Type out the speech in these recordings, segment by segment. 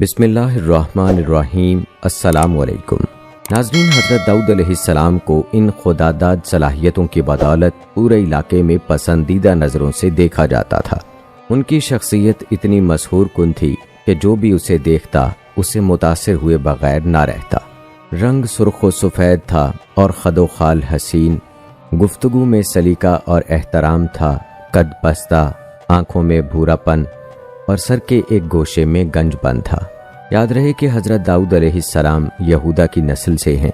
بسم اللہ الرحمن الرحیم۔ السلام علیکم ناظرین، حضرت داؤد علیہ السلام کو ان خداداد صلاحیتوں کی بدولت پورے علاقے میں پسندیدہ نظروں سے دیکھا جاتا تھا۔ ان کی شخصیت اتنی مسحور کن تھی کہ جو بھی اسے دیکھتا اسے متاثر ہوئے بغیر نہ رہتا۔ رنگ سرخ و سفید تھا اور خد و خال حسین، گفتگو میں سلیقہ اور احترام تھا، قد پستہ، آنکھوں میں بھورا پن اور سر کے ایک گوشے میں گنج پن تھا۔ یاد رہے کہ حضرت داؤد علیہ السلام یہودا کی نسل سے ہیں۔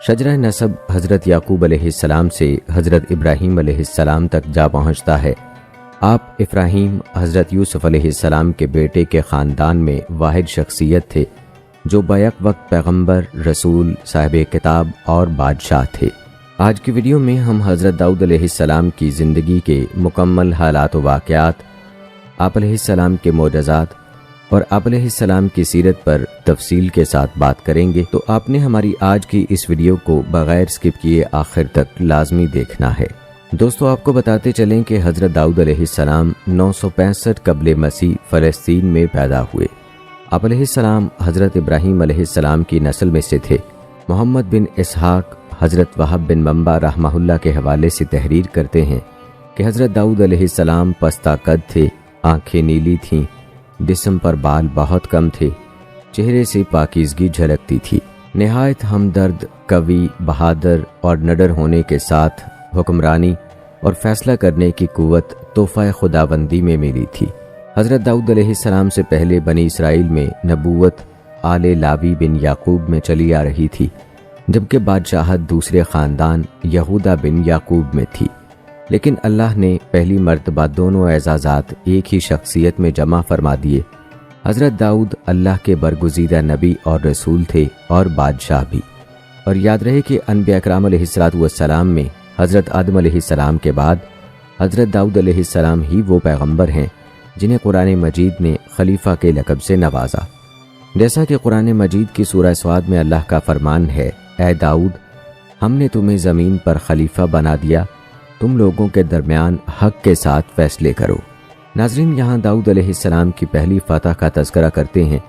شجرہ نسب حضرت یعقوب علیہ السلام سے حضرت ابراہیم علیہ السلام تک جا پہنچتا ہے۔ آپ ابراہیم حضرت یوسف علیہ السلام کے بیٹے کے خاندان میں واحد شخصیت تھے جو بیک وقت پیغمبر، رسول، صاحب کتاب اور بادشاہ تھے۔ آج کی ویڈیو میں ہم حضرت داؤد علیہ السلام کی زندگی کے مکمل حالات و واقعات، آپ علیہ السلام کے معجزات اور آپ علیہ السلام کی سیرت پر تفصیل کے ساتھ بات کریں گے، تو آپ نے ہماری آج کی اس ویڈیو کو بغیر سکپ کیے آخر تک لازمی دیکھنا ہے۔ دوستو، آپ کو بتاتے چلیں کہ حضرت داؤد علیہ السلام 965 قبل مسیح فلسطین میں پیدا ہوئے۔ آپ علیہ السلام حضرت ابراہیم علیہ السلام کی نسل میں سے تھے۔ محمد بن اسحاق حضرت وہب بن منبع رحمہ اللہ کے حوالے سے تحریر کرتے ہیں کہ حضرت داؤد علیہ السلام پستہ قد تھے، آنکھیں نیلی تھیں، جسم پر بال بہت کم تھے، چہرے سے پاکیزگی جھلکتی تھی۔ نہایت ہمدرد، قوی، بہادر اور نڈر ہونے کے ساتھ حکمرانی اور فیصلہ کرنے کی قوت تحفہ خداوندی میں ملی تھی۔ حضرت داؤد علیہ السلام سے پہلے بنی اسرائیل میں نبوت آل لاوی بن یعقوب میں چلی آ رہی تھی، جبکہ بادشاہت دوسرے خاندان یہودا بن یعقوب میں تھی۔ لیکن اللہ نے پہلی مرتبہ دونوں اعزازات ایک ہی شخصیت میں جمع فرما دیے۔ حضرت داؤد اللہ کے برگزیدہ نبی اور رسول تھے اور بادشاہ بھی۔ اور یاد رہے کہ انبیاء اکرام علیہ السلام میں حضرت آدم علیہ السلام کے بعد حضرت داؤد علیہ السلام ہی وہ پیغمبر ہیں جنہیں قرآن مجید نے خلیفہ کے لقب سے نوازا۔ جیسا کہ قرآن مجید کی سورہ سواد میں اللہ کا فرمان ہے، اے داؤد، ہم نے تمہیں زمین پر خلیفہ بنا دیا، تم لوگوں کے درمیان حق کے ساتھ فیصلے کرو۔ ناظرین، یہاں داؤد علیہ السلام کی پہلی فتح کا تذکرہ کرتے ہیں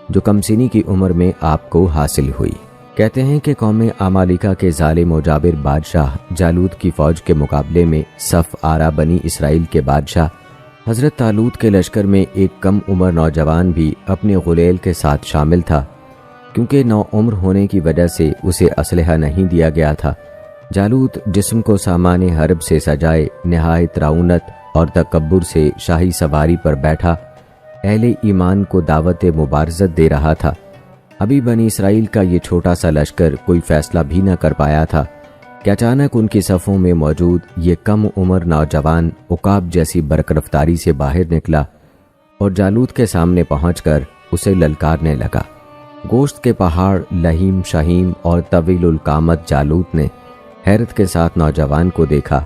جو کم سنی کی عمر میں آپ کو حاصل ہوئی۔ کہتے ہیں کہ قوم عمالقہ کے ظالم و جابر بادشاہ جالوت کی فوج کے مقابلے میں صف آرا بنی اسرائیل کے بادشاہ حضرت طالوت کے لشکر میں ایک کم عمر نوجوان بھی اپنے غلیل کے ساتھ شامل تھا۔ کیونکہ نو عمر ہونے کی وجہ سے اسے اسلحہ نہیں دیا گیا تھا۔ جالوت جسم کو سامان حرب سے سجائے نہایت رعونت اور تکبر سے شاہی سواری پر بیٹھا اہل ایمان کو دعوت مبارزت دے رہا تھا۔ ابھی بنی اسرائیل کا یہ چھوٹا سا لشکر کوئی فیصلہ بھی نہ کر پایا تھا کہ اچانک ان کی صفوں میں موجود یہ کم عمر نوجوان عقاب جیسی برق رفتاری سے باہر نکلا اور جالوت کے سامنے پہنچ کر اسے للکارنے لگا۔ گوشت کے پہاڑ لہیم شہیم اور طویل القامت جالوت نے حیرت کے ساتھ نوجوان کو دیکھا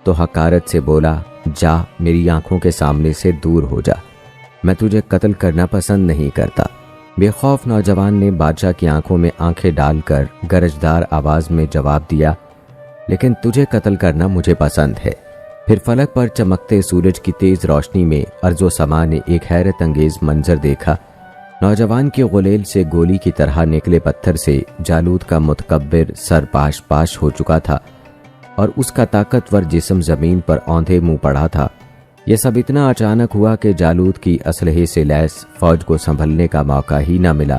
تو حقارت سے بولا، جا، میری آنکھوں کے سامنے سے دور ہو جا، میں تجھے قتل کرنا پسند نہیں کرتا۔ بے خوف نوجوان نے بادشاہ کی آنکھوں میں آنکھیں ڈال کر گرجدار آواز میں جواب دیا، لیکن تجھے قتل کرنا مجھے پسند ہے۔ پھر فلک پر چمکتے سورج کی تیز روشنی میں ارض و سما نے ایک حیرت انگیز منظر دیکھا۔ نوجوان کے غلیل سے گولی کی طرح نکلے پتھر سے جالوت کا متکبر سر پاش ہو چکا تھا اور اس کا طاقتور جسم زمین پر اوندھے منہ پڑا تھا۔ یہ سب اتنا اچانک ہوا کہ جالوت کی اسلحے سے لیس فوج کو سنبھلنے کا موقع ہی نہ ملا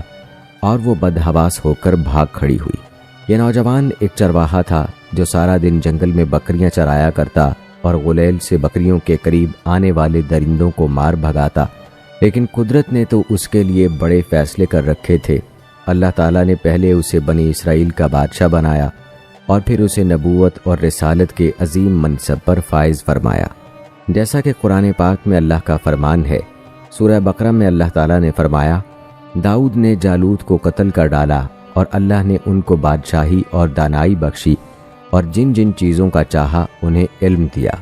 اور وہ بدحواس ہو کر بھاگ کھڑی ہوئی۔ یہ نوجوان ایک چرواہا تھا جو سارا دن جنگل میں بکریاں چرایا کرتا اور غلیل سے بکریوں کے قریب آنے والے درندوں کو مار بھگاتا، لیکن قدرت نے تو اس کے لیے بڑے فیصلے کر رکھے تھے۔ اللہ تعالیٰ نے پہلے اسے بنی اسرائیل کا بادشاہ بنایا اور پھر اسے نبوت اور رسالت کے عظیم منصب پر فائز فرمایا۔ جیسا کہ قرآن پاک میں اللہ کا فرمان ہے، سورہ بقرہ میں اللہ تعالیٰ نے فرمایا، داؤد نے جالوت کو قتل کر ڈالا اور اللہ نے ان کو بادشاہی اور دانائی بخشی اور جن جن چیزوں کا چاہا انہیں علم دیا۔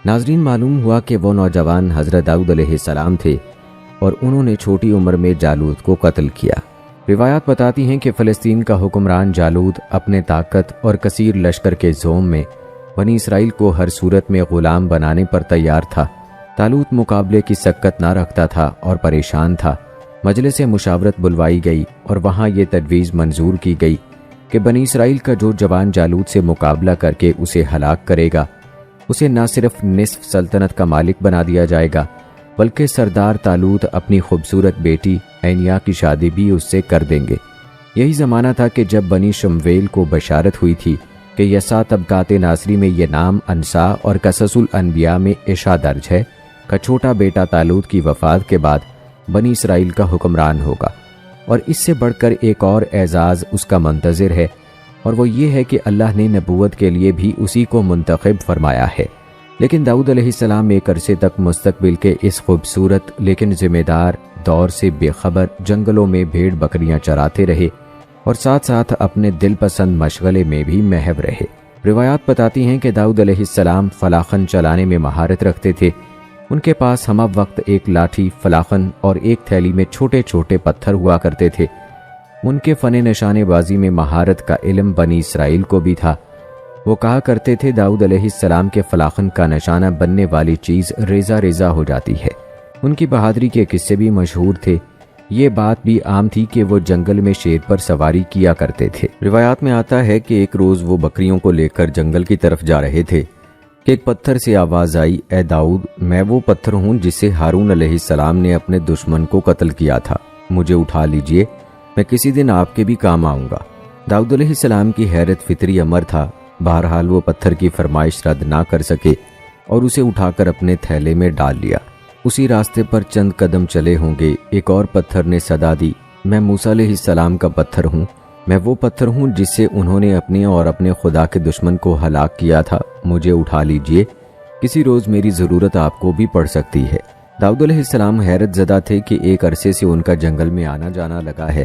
ناظرین، معلوم ہوا کہ وہ نوجوان حضرت داؤد علیہ السلام تھے اور انہوں نے چھوٹی عمر میں جالوت کو قتل کیا۔ روایات بتاتی ہیں کہ فلسطین کا حکمران جالوت اپنے طاقت اور کثیر لشکر کے زوم میں بنی اسرائیل کو ہر صورت میں غلام بنانے پر تیار تھا۔ طالوت مقابلے کی سکت نہ رکھتا تھا اور پریشان تھا۔ مجلس مشاورت بلوائی گئی اور وہاں یہ تجویز منظور کی گئی کہ بنی اسرائیل کا جو جوان جالوت سے مقابلہ کر کے اسے ہلاک کرے گا اسے نہ صرف نصف سلطنت کا مالک بنا دیا جائے گا بلکہ سردار طالوت اپنی خوبصورت بیٹی عینیا کی شادی بھی اس سے کر دیں گے۔ یہی زمانہ تھا کہ جب بنی شمویل کو بشارت ہوئی تھی کہ یسع طبقات ناصری میں یہ نام انسا اور قصص الانبیاء میں عشاء درج ہے کا چھوٹا بیٹا طالوت کی وفات کے بعد بنی اسرائیل کا حکمران ہوگا، اور اس سے بڑھ کر ایک اور اعزاز اس کا منتظر ہے، اور وہ یہ ہے کہ اللہ نے نبوت کے لیے بھی اسی کو منتخب فرمایا ہے۔ لیکن داؤد علیہ السلام ایک عرصے تک مستقبل کے اس خوبصورت لیکن ذمہ دار دور سے بے خبر جنگلوں میں بھیڑ بکریاں چراتے رہے اور ساتھ ساتھ اپنے دل پسند مشغلے میں بھی محو رہے۔ روایات بتاتی ہیں کہ داؤد علیہ السلام فلاخن چلانے میں مہارت رکھتے تھے۔ ان کے پاس ہمہ وقت ایک لاٹھی، فلاخن اور ایک تھیلی میں چھوٹے چھوٹے پتھر ہوا کرتے تھے۔ ان کے فن نشانے بازی میں مہارت کا علم بنی اسرائیل کو بھی تھا۔ وہ کہا کرتے تھے داؤد علیہ السلام کے فلاخن کا نشانہ بننے والی چیز ریزہ ریزہ ہو جاتی ہے۔ ان کی بہادری کے قصے بھی مشہور تھے۔ یہ بات بھی عام تھی کہ وہ جنگل میں شیر پر سواری کیا کرتے تھے۔ روایات میں آتا ہے کہ ایک روز وہ بکریوں کو لے کر جنگل کی طرف جا رہے تھے کہ ایک پتھر سے آواز آئی، اے داؤد، میں وہ پتھر ہوں جس سے ہارون علیہ السلام نے اپنے دشمن کو قتل کیا تھا، مجھے اٹھا لیجئے، میں کسی دن آپ کے بھی کام آؤں گا۔ داؤد علیہ السلام کی حیرت فطری امر تھا، بہرحال وہ پتھر کی فرمائش رد نہ کر سکے اور اسے اٹھا کر اپنے تھیلے میں ڈال لیا۔ اسی راستے پر چند قدم چلے ہوں گے، ایک اور پتھر نے صدا دی، میں موسیٰ علیہ السلام کا پتھر ہوں، میں وہ پتھر ہوں جس سے انہوں نے اپنے اور اپنے خدا کے دشمن کو ہلاک کیا تھا، مجھے اٹھا لیجئے، کسی روز میری ضرورت آپ کو بھی پڑ سکتی ہے۔ داؤد علیہ السلام حیرت زدہ تھے کہ ایک عرصے سے ان کا جنگل میں آنا جانا لگا ہے،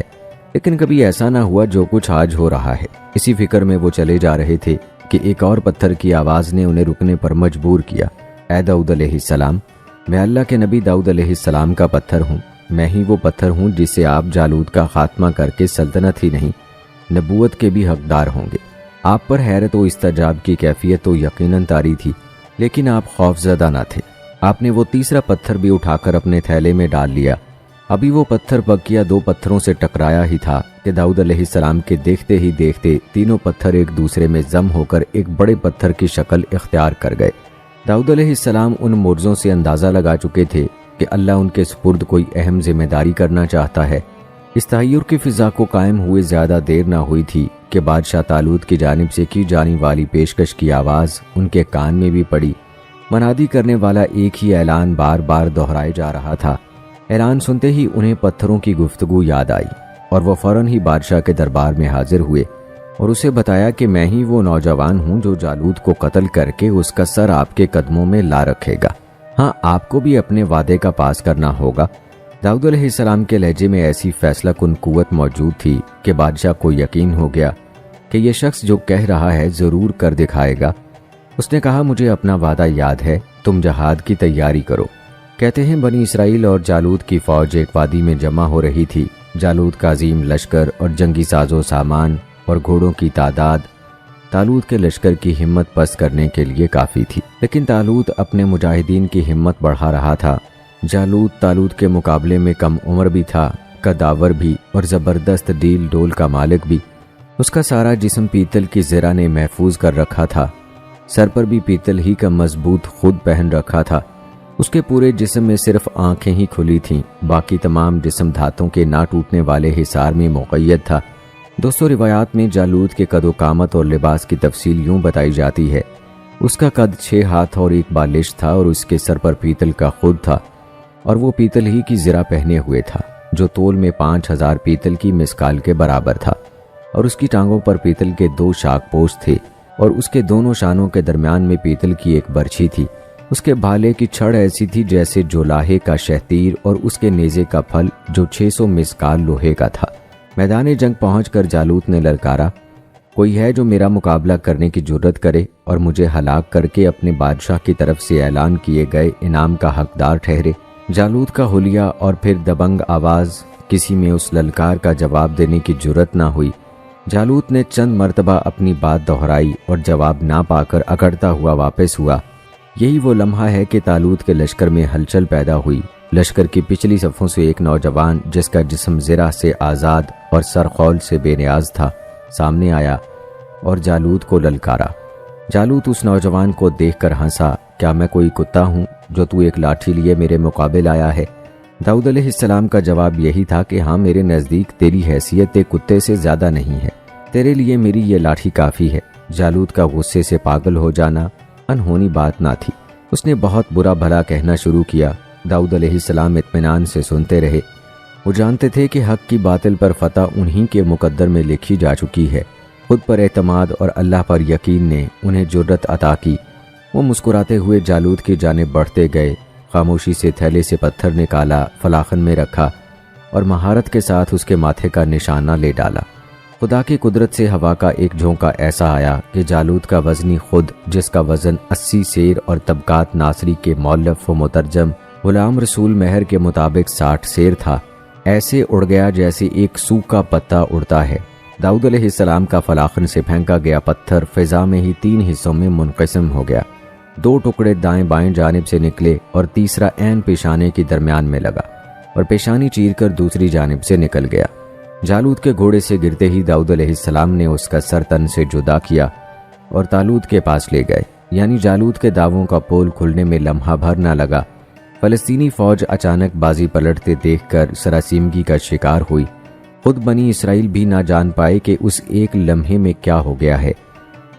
لیکن کبھی ایسا نہ ہوا جو کچھ آج ہو رہا ہے۔ اسی فکر میں وہ چلے جا رہے تھے کہ ایک اور پتھر کی آواز نے انہیں رکنے پر مجبور کیا۔ اے داؤد علیہ السلام، میں اللہ کے نبی داؤد علیہ السلام کا پتھر ہوں، میں ہی وہ پتھر ہوں جس سے آپ جالوت کا خاتمہ کر کے سلطنت ہی نہیں نبوت کے بھی حقدار ہوں گے۔ آپ پر حیرت و استعجاب کی کیفیت تو یقیناً طاری تھی، لیکن آپ خوف زدہ نہ تھے۔ آپ نے وہ تیسرا پتھر بھی اٹھا کر اپنے تھیلے میں ڈال لیا۔ ابھی وہ پتھر بقیہ دو پتھروں سے ٹکرایا ہی تھا کہ داؤد علیہ السلام کے دیکھتے ہی دیکھتے تینوں پتھر ایک دوسرے میں ضم ہو کر ایک بڑے پتھر کی شکل اختیار کر گئے۔ داؤد علیہ السلام ان معجزوں سے اندازہ لگا چکے تھے کہ اللہ ان کے سپرد کوئی اہم ذمہ داری کرنا چاہتا ہے۔ اس تحیر کی فضا کو قائم ہوئے زیادہ دیر نہ ہوئی تھی کہ بادشاہ طالوت کی جانب سے کی جانے والی پیشکش کی آواز ان کے کان میں بھی پڑی۔ منادی کرنے والا ایک ہی اعلان بار بار دہرائے جا رہا تھا۔ اعلان سنتے ہی انہیں پتھروں کی گفتگو یاد آئی اور وہ فوراً ہی بادشاہ کے دربار میں حاضر ہوئے اور اسے بتایا کہ میں ہی وہ نوجوان ہوں جو جالوت کو قتل کر کے اس کا سر آپ کے قدموں میں لا رکھے گا۔ ہاں، آپ کو بھی اپنے وعدے کا پاس کرنا ہوگا۔ داؤد علیہ السلام کے لہجے میں ایسی فیصلہ کن قوت موجود تھی کہ بادشاہ کو یقین ہو گیا کہ یہ شخص جو کہہ رہا ہے ضرور کر دکھائے گا۔ اس نے کہا، مجھے اپنا وعدہ یاد ہے، تم جہاد کی تیاری کرو۔ کہتے ہیں بنی اسرائیل اور جالوت کی فوج ایک وادی میں جمع ہو رہی تھی۔ جالوت کا عظیم لشکر اور جنگی ساز و سامان اور گھوڑوں کی تعداد طالوت کے لشکر کی ہمت پست کرنے کے لیے کافی تھی، لیکن طالوت اپنے مجاہدین کی ہمت بڑھا رہا تھا۔ جالوت طالوت کے مقابلے میں کم عمر بھی تھا، قداور بھی اور زبردست ڈیل ڈول کا مالک بھی۔ اس کا سارا جسم پیتل کی زرہ نے محفوظ کر رکھا تھا، سر پر بھی پیتل ہی کا مضبوط خود پہن رکھا تھا۔ اس کے پورے جسم میں صرف آنکھیں ہی کھلی تھیں، باقی تمام جسم دھاتوں کے نہ ٹوٹنے والے حصار میں مقید تھا۔ دوستو، روایات میں جالوت کے قد و قامت اور لباس کی تفصیل یوں بتائی جاتی ہے، اس کا قد 6 ہاتھ اور 1 بالش تھا اور اس کے سر پر پیتل کا خود تھا اور وہ پیتل ہی کی زرہ پہنے ہوئے تھا جو تول میں 5000 پیتل کی مسکال کے برابر تھا، اور اس کی ٹانگوں پر پیتل کے 2 شاک پوش تھے اور اس کے دونوں شانوں کے درمیان میں پیتل کی ایک برچھی تھی۔ اس کے بھالے کی چھڑ ایسی تھی جیسے جولاہے کا شہتیر اور اس کے نیزے کا پھل جو 600 مسکال لوہے کا تھا۔ میدان جنگ پہنچ کر جالوت نے للکارا، کوئی ہے جو میرا مقابلہ کرنے کی جرت کرے اور مجھے ہلاک کر کے اپنے بادشاہ کی طرف سے اعلان کیے گئے انعام کا حقدار ٹھہرے؟ جالوت کا حلیہ اور پھر دبنگ آواز، کسی میں اس للکار کا جواب دینے کی جرت نہ ہوئی۔ جالوت نے چند مرتبہ اپنی بات دہرائی اور جواب نہ پا کر اکڑتا ہوا واپس ہوا۔ یہی وہ لمحہ ہے کہ طالوت کے لشکر میں ہلچل پیدا ہوئی لشکر کی پچھلی صفوں سے ایک نوجوان جس کا جسم زرہ سے آزاد اور سر خول سے بے نیاز تھا سامنے آیا اور جالوت کو للکارا۔ جالوت اس نوجوان کو دیکھ کر ہنسا، کیا میں کوئی کتا ہوں جو تو ایک لاٹھی لیے میرے مقابل آیا ہے؟ داؤد علیہ السلام کا جواب یہی تھا کہ ہاں، میرے نزدیک تیری حیثیت ایک کتے سے زیادہ نہیں ہے، تیرے لیے میری یہ لاٹھی کافی ہے۔ جالوت کا غصے سے پاگل ہو جانا انہونی بات نہ تھی، اس نے بہت برا بھلا کہنا شروع کیا۔ داؤد علیہ السلام اطمینان سے سنتے رہے، وہ جانتے تھے کہ حق کی باطل پر فتح انہی کے مقدر میں لکھی جا چکی ہے۔ خود پر اعتماد اور اللہ پر یقین نے انہیں جرت عطا کی۔ وہ مسکراتے ہوئے جالوت کی جانب بڑھتے گئے، خاموشی سے تھیلے سے پتھر نکالا، فلاخن میں رکھا اور مہارت کے ساتھ اس کے ماتھے کا نشانہ لے ڈالا۔ خدا کی قدرت سے ہوا کا ایک جھونکا ایسا آیا کہ جالوت کا وزنی خود، جس کا وزن 80 سیر اور طبقات ناصری کے مؤلف و مترجم غلام رسول مہر کے مطابق 60 سیر تھا، ایسے اڑ گیا جیسے ایک سوکھا پتا اڑتا ہے۔ داؤد علیہ السلام کا فلاخن سے پھینکا گیا پتھر فضا میں ہی 3 حصوں میں منقسم ہو گیا، 2 ٹکڑے دائیں بائیں جانب سے نکلے اور تیسرا عین پیشانے کی درمیان میں لگا اور پیشانی چیر کر دوسری جانب سے نکل گیا۔ جالوت کے گھوڑے سے گرتے ہی داؤد علیہ السلام نے اس کا سر تن سے جدا کیا اور طالوت کے پاس لے گئے، یعنی جالوت کے داووں کا پول کھلنے میں لمحہ بھر نہ لگا۔ فلسطینی فوج اچانک بازی پلٹتے دیکھ کر سراسیمگی کا شکار ہوئی۔ خود بنی اسرائیل بھی نہ جان پائے کہ اس ایک لمحے میں کیا ہو گیا ہے،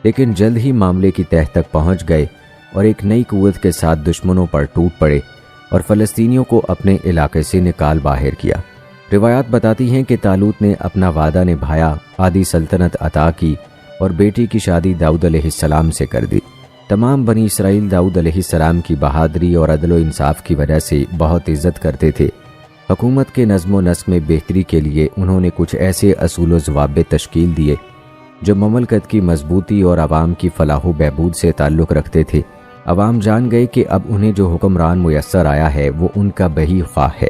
لیکن جلد ہی معاملے کی تہہ تک پہنچ گئے اور ایک نئی قوت کے ساتھ دشمنوں پر ٹوٹ پڑے اور فلسطینیوں کو اپنے علاقے سے نکال باہر کیا۔ روایات بتاتی ہیں کہ طالوت نے اپنا وعدہ نبھایا، آدھی سلطنت عطا کی اور بیٹی کی شادی داؤد علیہ السلام سے کر دی۔ تمام بنی اسرائیل داؤد علیہ السلام کی بہادری اور عدل و انصاف کی وجہ سے بہت عزت کرتے تھے۔ حکومت کے نظم و نسق میں بہتری کے لیے انہوں نے کچھ ایسے اصول و ضوابط تشکیل دیے جو مملکت کی مضبوطی اور عوام کی فلاح و بہبود سے تعلق رکھتے تھے۔ عوام جان گئے کہ اب انہیں جو حکمران میسر آیا ہے وہ ان کا بہی خواہ ہے۔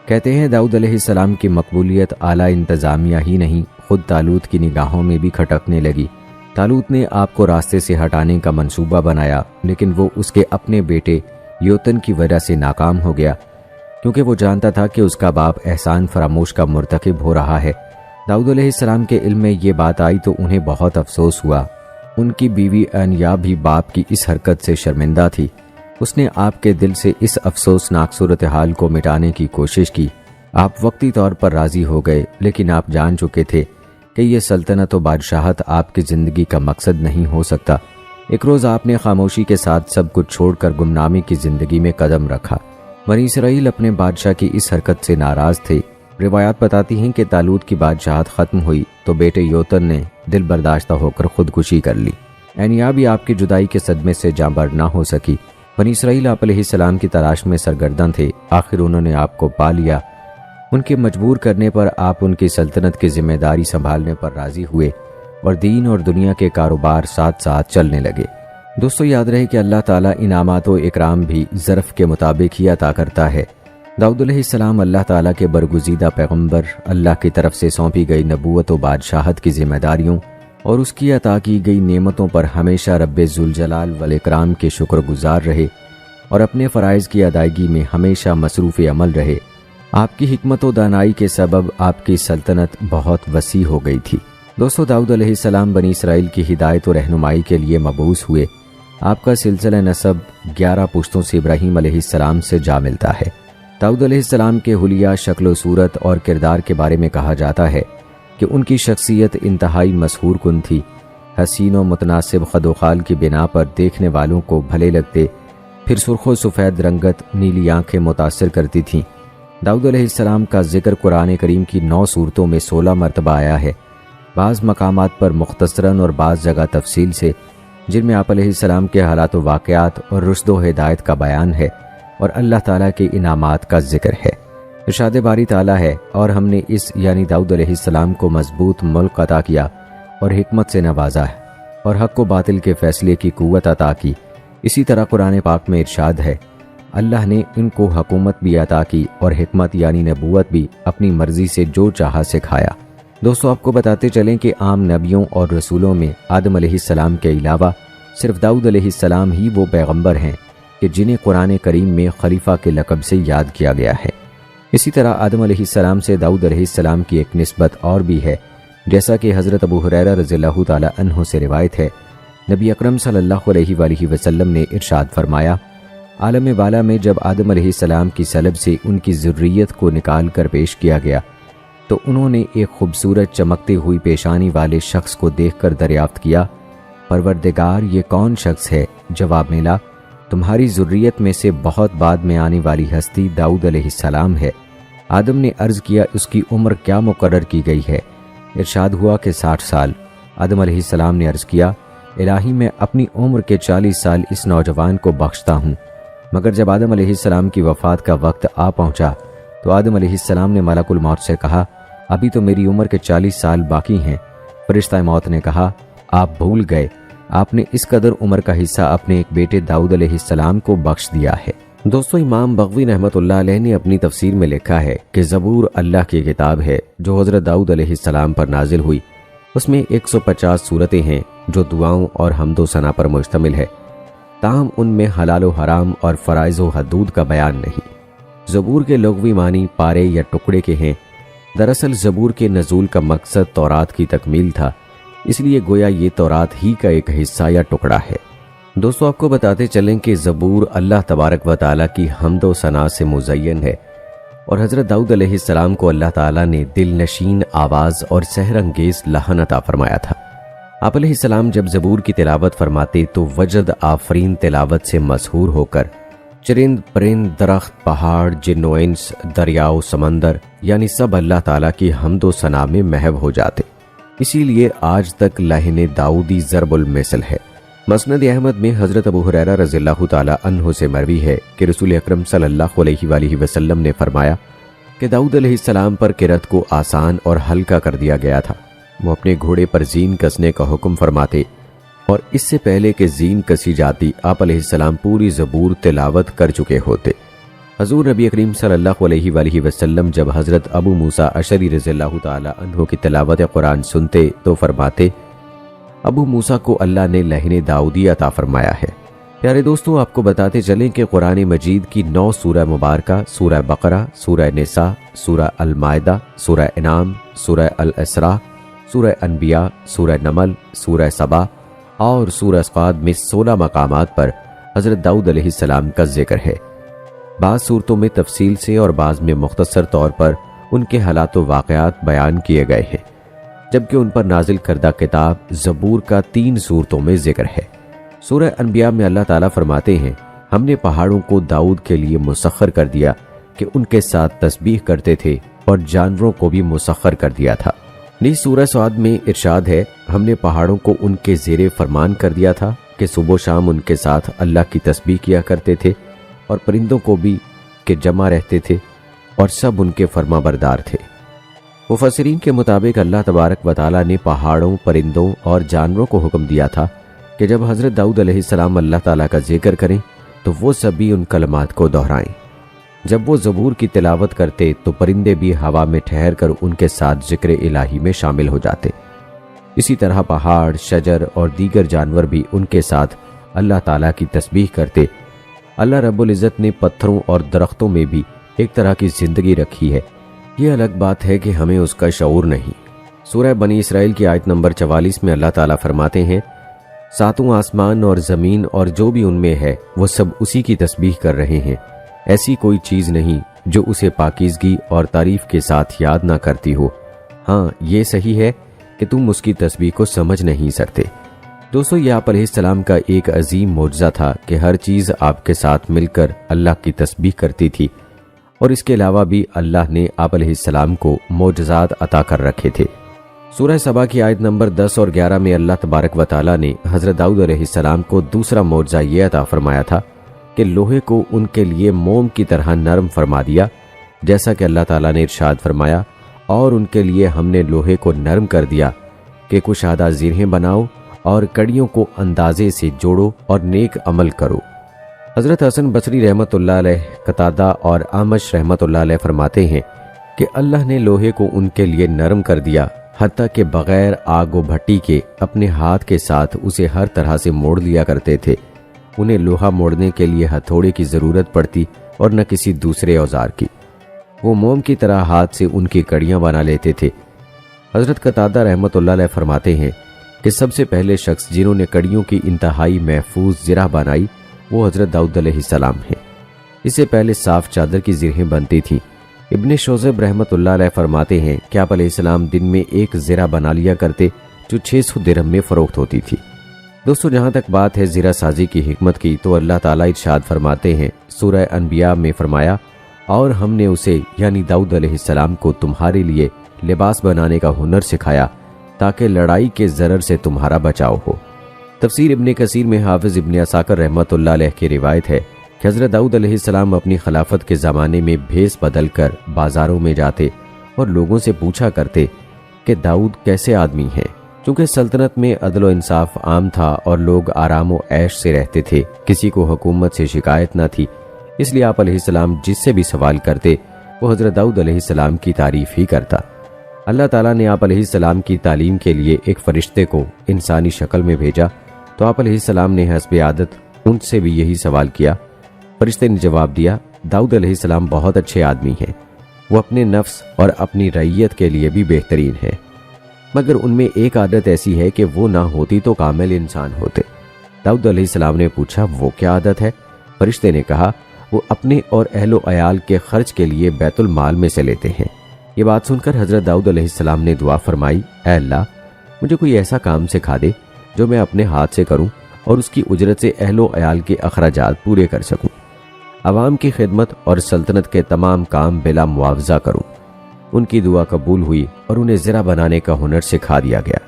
کہتے ہیں داؤد علیہ السلام کی مقبولیت اعلیٰ انتظامیہ ہی نہیں، خود طالوت کی نگاہوں میں بھی کھٹکنے لگی۔ طالوت نے آپ کو راستے سے ہٹانے کا منصوبہ بنایا، لیکن وہ اس کے اپنے بیٹے یوتن کی وجہ سے ناکام ہو گیا، کیونکہ وہ جانتا تھا کہ اس کا باپ احسان فراموش کا مرتکب ہو رہا ہے۔ داؤد علیہ السلام کے علم میں یہ بات آئی تو انہیں بہت افسوس ہوا۔ ان کی بیوی انیا بھی باپ کی اس حرکت سے شرمندہ تھی۔ اس نے آپ کے دل سے اس افسوسناک صورتحال کو مٹانے کی کوشش کی۔ آپ وقتی طور پر راضی ہو گئے، لیکن آپ جان چکے تھے کہ یہ سلطنت و بادشاہت آپ کی زندگی کا مقصد نہیں ہو سکتا۔ ایک روز آپ نے خاموشی کے ساتھ سب کچھ چھوڑ کر گمنامی کی زندگی میں قدم رکھا۔ بنی اسرائیل اپنے بادشاہ کی اس حرکت سے ناراض تھے۔ روایات بتاتی ہیں کہ طالوت کی بادشاہت ختم ہوئی تو بیٹے یوتن نے دل برداشتہ ہو کر خودکشی کر لی۔ انیا بھی آپ کی جدائی کے صدمے سے جاں بحق نہ ہو سکی۔ بنی اسرائیل آپ علیہ السلام کی تلاش میں سرگرداں تھے، آخر انہوں نے آپ کو پا لیا۔ ان کے مجبور کرنے پر آپ ان کی سلطنت کی ذمہ داری سنبھالنے پر راضی ہوئے اور دین اور دنیا کے کاروبار ساتھ ساتھ چلنے لگے۔ دوستو، یاد رہے کہ اللہ تعالیٰ انعامات و اکرام بھی ظرف کے مطابق ہی عطا کرتا ہے۔ داؤد علیہ السلام اللہ تعالیٰ کے برگزیدہ پیغمبر، اللہ کی طرف سے سونپی گئی نبوت و بادشاہت کی ذمہ داریوں اور اس کی عطا کی گئی نعمتوں پر ہمیشہ رب ذوالجلال والاکرام کے شکر گزار رہے اور اپنے فرائض کی ادائیگی میں ہمیشہ مصروف عمل رہے۔ آپ کی حکمت و دانائی کے سبب آپ کی سلطنت بہت وسیع ہو گئی تھی۔ دوستو، داؤد علیہ السلام بنی اسرائیل کی ہدایت و رہنمائی کے لیے مبعوث ہوئے۔ آپ کا سلسلہ نسب 11 پشتوں سے ابراہیم علیہ السلام سے جا ملتا ہے۔ داؤد علیہ السلام کے حلیہ شکل و صورت اور کردار کے بارے میں کہا جاتا ہے کہ ان کی شخصیت انتہائی مسحور کن تھی۔ حسین و متناسب خد و خال کی بنا پر دیکھنے والوں کو بھلے لگتے، پھر سرخ و سفید رنگت نیلی آنکھیں متاثر کرتی تھیں۔ داؤد علیہ السلام کا ذکر قرآن کریم کی 9 سورتوں میں 16 مرتبہ آیا ہے، بعض مقامات پر مختصراً اور بعض جگہ تفصیل سے، جن میں آپ علیہ السلام کے حالات و واقعات اور رشد و ہدایت کا بیان ہے اور اللہ تعالیٰ کے انعامات کا ذکر ہے۔ ارشاد باری تعالیٰ ہے، اور ہم نے اس یعنی داؤد علیہ السلام کو مضبوط ملک عطا کیا اور حکمت سے نوازا ہے اور حق و باطل کے فیصلے کی قوت عطا کی۔ اسی طرح قرآن پاک میں ارشاد ہے، اللہ نے ان کو حکومت بھی عطا کی اور حکمت یعنی نبوت بھی اپنی مرضی سے جو چاہا سکھایا۔ دوستو، آپ کو بتاتے چلیں کہ عام نبیوں اور رسولوں میں آدم علیہ السلام کے علاوہ صرف داؤد علیہ السلام ہی وہ پیغمبر ہیں کہ جنہیں قرآن کریم میں خلیفہ کے لقب سے یاد کیا گیا ہے۔ اسی طرح آدم علیہ السلام سے داؤد علیہ السلام کی ایک نسبت اور بھی ہے، جیسا کہ حضرت ابو ہریرہ رضی اللہ تعالی عنہ سے روایت ہے، نبی اکرم صلی اللہ علیہ وآلہ وسلم نے ارشاد فرمایا، عالم بالا میں جب آدم علیہ السلام کی سلب سے ان کی ذریت کو نکال کر پیش کیا گیا تو انہوں نے ایک خوبصورت چمکتی ہوئی پیشانی والے شخص کو دیکھ کر دریافت کیا، پروردگار یہ کون شخص ہے؟ جواب ملا، تمہاری ذریت میں سے بہت بعد میں آنے والی ہستی داؤد علیہ السلام ہے۔ آدم نے عرض کیا، اس کی عمر کیا مقرر کی گئی ہے؟ ارشاد ہوا کہ 60 سال۔ آدم علیہ السلام نے عرض کیا، الہی میں اپنی عمر کے 40 سال اس نوجوان کو بخشتا ہوں۔ مگر جب آدم علیہ السلام کی وفات کا وقت آ پہنچا تو آدم علیہ السلام نے ملک الموت سے کہا، ابھی تو میری عمر کے 40 سال باقی ہیں۔ فرشتہ موت نے کہا، آپ بھول گئے، آپ نے اس قدر عمر کا حصہ اپنے ایک بیٹے داؤد علیہ السلام کو بخش دیا ہے۔ دوستو، امام بغوی رحمۃ اللہ علیہ نے اپنی تفسیر میں لکھا ہے کہ زبور اللہ کی کتاب ہے جو حضرت داؤد علیہ السلام پر نازل ہوئی۔ اس میں 150 سورتیں ہیں جو دعاؤں اور حمد و ثنا پر مشتمل ہے، تاہم ان میں حلال و حرام اور فرائض و حدود کا بیان نہیں۔ زبور کے لغوی معنی پارے یا ٹکڑے کے ہیں۔ دراصل زبور کے نزول کا مقصد تورات کی تکمیل تھا، اس لیے گویا یہ تورات ہی کا ایک حصہ یا ٹکڑا ہے۔ دوستو، آپ کو بتاتے چلیں کہ زبور اللہ تبارک و تعالیٰ کی حمد و ثنا سے مزین ہے، اور حضرت داؤد علیہ السلام کو اللہ تعالیٰ نے دل نشین آواز اور سحر انگیز لحن عطا فرمایا تھا۔ آپ علیہ السلام جب زبور کی تلاوت فرماتے تو وجد آفرین تلاوت سے مسحور ہو کر چرند پرند درخت پہاڑ جن و انس دریا و سمندر یعنی سب اللہ تعالیٰ کی حمد و ثنا میں محو ہو جاتے۔ اسی لیے آج تک لحن داؤدی ضرب المثل ہے۔ مسند احمد میں حضرت ابو ہریرہ رضی اللہ تعالی عنہ سے مروی ہے کہ رسول اکرم صلی اللہ علیہ وآلہ وسلم نے فرمایا کہ داؤد علیہ السلام پر قرأت کو آسان اور ہلکا کر دیا گیا تھا۔ وہ اپنے گھوڑے پر زین کسنے کا حکم فرماتے، اور اس سے پہلے کہ زین کسی جاتی آپ علیہ السلام پوری زبور تلاوت کر چکے ہوتے۔ حضور نبی کریم صلی اللہ علیہ وآلہ وسلم جب حضرت ابو موسیٰ اشعری رضی اللہ تعالی عنہ کی تلاوت قرآن سنتے تو فرماتے، ابو موسیٰ کو اللہ نے لحن داؤدی عطا فرمایا ہے۔ پیارے دوستو، آپ کو بتاتے چلیں کہ قرآن مجید کی 9 سورہ مبارکہ، سورہ بقرہ، سورہ نساء، سورہ المائدہ، سورہ انعام، سورہ الاسراء، سورہ انبیاء، سورہ نمل، سورہ سبا اور سورہ صاد میں 16 مقامات پر حضرت داؤد علیہ السلام کا ذکر ہے۔ بعض صورتوں میں تفصیل سے اور بعض میں مختصر طور پر ان کے حالات و واقعات بیان کیے گئے ہیں، جبکہ ان پر نازل کردہ کتاب زبور کا 3 صورتوں میں ذکر ہے۔ سورہ انبیاء میں اللہ تعالیٰ فرماتے ہیں، ہم نے پہاڑوں کو داؤد کے لیے مسخر کر دیا کہ ان کے ساتھ تسبیح کرتے تھے، اور جانوروں کو بھی مسخر کر دیا تھا۔ نیز سورہ صاد میں ارشاد ہے، ہم نے پہاڑوں کو ان کے زیر فرمان کر دیا تھا کہ صبح و شام ان کے ساتھ اللہ کی تسبیح کیا کرتے تھے، اور پرندوں کو بھی کہ جمع رہتے تھے اور سب ان کے فرما بردار تھے۔ مفسرین کے مطابق اللہ تبارک و تعالیٰ نے پہاڑوں، پرندوں اور جانوروں کو حکم دیا تھا کہ جب حضرت داؤد علیہ السلام اللہ تعالیٰ کا ذکر کریں تو وہ سبھی ان کلمات کو دہرائیں۔ جب وہ زبور کی تلاوت کرتے تو پرندے بھی ہوا میں ٹھہر کر ان کے ساتھ ذکر الہی میں شامل ہو جاتے۔ اسی طرح پہاڑ، شجر اور دیگر جانور بھی ان کے ساتھ اللہ تعالیٰ کی تسبیح کرتے۔ اللہ رب العزت نے پتھروں اور درختوں میں بھی ایک طرح کی زندگی رکھی ہے، یہ الگ بات ہے کہ ہمیں اس کا شعور نہیں۔ سورہ بنی اسرائیل کی آیت نمبر 44 میں اللہ تعالیٰ فرماتے ہیں، ساتوں آسمان اور زمین اور جو بھی ان میں ہے وہ سب اسی کی تسبیح کر رہے ہیں، ایسی کوئی چیز نہیں جو اسے پاکیزگی اور تعریف کے ساتھ یاد نہ کرتی ہو۔ ہاں، یہ صحیح ہے کہ تم اس کی تسبیح کو سمجھ نہیں سکتے۔ دوستو، یہ آپ علیہ السلام کا ایک عظیم معجزہ تھا کہ ہر چیز آپ کے ساتھ مل کر اللہ کی تسبیح کرتی تھی، اور اس کے علاوہ بھی اللہ نے آپ علیہ السلام کو معجزات عطا کر رکھے تھے۔ سورہ سبا کی آیت نمبر 10 اور 11 میں اللہ تبارک و تعالیٰ نے حضرت داؤد علیہ السلام کو دوسرا معجزہ یہ عطا فرمایا تھا کہ لوہے کو ان کے لیے موم کی طرح نرم فرما دیا، جیسا کہ اللہ تعالیٰ نے ارشاد فرمایا، اور ان کے لیے ہم نے لوہے کو نرم کر دیا کہ کشادہ زرہیں بناؤ اور کڑیوں کو اندازے سے جوڑو اور نیک عمل کرو۔ حضرت حسن بصری رحمۃ اللہ علیہ، قتادہ اور اعمش رحمۃ اللہ علیہ فرماتے ہیں کہ اللہ نے لوہے کو ان کے لیے نرم کر دیا، حتیٰ کہ بغیر آگ و بھٹی کے اپنے ہاتھ کے ساتھ اسے ہر طرح سے موڑ لیا کرتے تھے، انہیں لوہا موڑنے کے لیے ہتھوڑے کی ضرورت پڑتی اور نہ کسی دوسرے اوزار کی۔ وہ موم کی طرح ہاتھ سے ان کی کڑیاں بنا لیتے تھے۔ حضرت قتادہ رحمۃ اللہ علیہ فرماتے ہیں کہ سب سے پہلے شخص جنہوں نے کڑیوں کی انتہائی محفوظ زرہ بنائی وہ حضرت داؤد علیہ السلام ہیں۔ اس سے پہلے صاف چادر کی زرہیں بنتی تھیں۔ ابن شوذب رحمۃ اللہ علیہ فرماتے ہیں کہ آپ علیہ السلام دن میں ایک زرہ بنا لیا کرتے جو 600 درہم میں فروخت ہوتی تھی۔ دوستو، جہاں تک بات ہے زرہ سازی کی حکمت کی تو اللہ تعالیٰ ارشاد فرماتے ہیں سورہ انبیاء میں فرمایا، اور ہم نے اسے یعنی داؤد علیہ السلام کو تمہارے لیے لباس بنانے کا ہنر سکھایا تاکہ لڑائی کے ضرر سے تمہارا بچاؤ ہو۔ تفسیر ابن کثیر میں حافظ ابن عساکر رحمۃ اللہ علیہ کی روایت ہے کہ حضرت داؤد علیہ السلام اپنی خلافت کے زمانے میں بھیس بدل کر بازاروں میں جاتے اور لوگوں سے پوچھا کرتے کہ داؤد کیسے آدمی ہیں۔ چونکہ سلطنت میں عدل و انصاف عام تھا اور لوگ آرام و عیش سے رہتے تھے، کسی کو حکومت سے شکایت نہ تھی، اس لیے آپ علیہ السلام جس سے بھی سوال کرتے وہ حضرت داؤد علیہ السلام کی تعریف ہی کرتا۔ اللہ تعالیٰ نے آپ علیہ السلام کی تعلیم کے لیے ایک فرشتے کو انسانی شکل میں بھیجا تو آپ علیہ السلام نے حسب عادت ان سے بھی یہی سوال کیا۔ فرشتے نے جواب دیا، داؤد علیہ السلام بہت اچھے آدمی ہیں، وہ اپنے نفس اور اپنی رعیت کے لیے بھی بہترین ہیں، مگر ان میں ایک عادت ایسی ہے کہ وہ نہ ہوتی تو کامل انسان ہوتے۔ داؤد علیہ السلام نے پوچھا وہ کیا عادت ہے؟ فرشتے نے کہا وہ اپنے اور اہل و عیال کے خرچ کے لیے بیت المال میں سے لیتے ہیں۔ یہ بات سن کر حضرت داؤد علیہ السلام نے دعا فرمائی، اے اللہ مجھے کوئی ایسا کام سکھا دے جو میں اپنے ہاتھ سے کروں اور اس کی اجرت سے اہل و عیال کے اخراجات پورے کر سکوں، عوام کی خدمت اور سلطنت کے تمام کام بلا معاوضہ کروں۔ ان کی دعا قبول ہوئی اور انہیں زرہ بنانے کا ہنر سکھا دیا گیا۔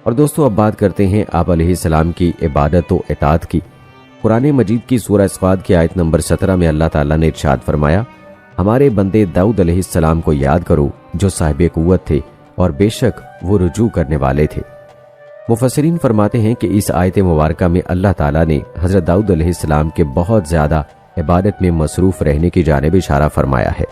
اور دوستو، اب بات کرتے ہیں آپ علیہ السلام کی عبادت و اطاعت کی۔ قرآن مجید کی سورہ صاد کی آیت نمبر 17 میں اللہ تعالیٰ نے ارشاد فرمایا، ہمارے بندے داؤد علیہ السلام کو یاد کرو جو صاحب قوت تھے اور بے شک وہ رجوع کرنے والے تھے۔ مفسرین فرماتے ہیں کہ اس آیت مبارکہ میں اللہ تعالیٰ نے حضرت داؤد علیہ السلام کے بہت زیادہ عبادت میں مصروف رہنے کی جانب اشارہ فرمایا ہے۔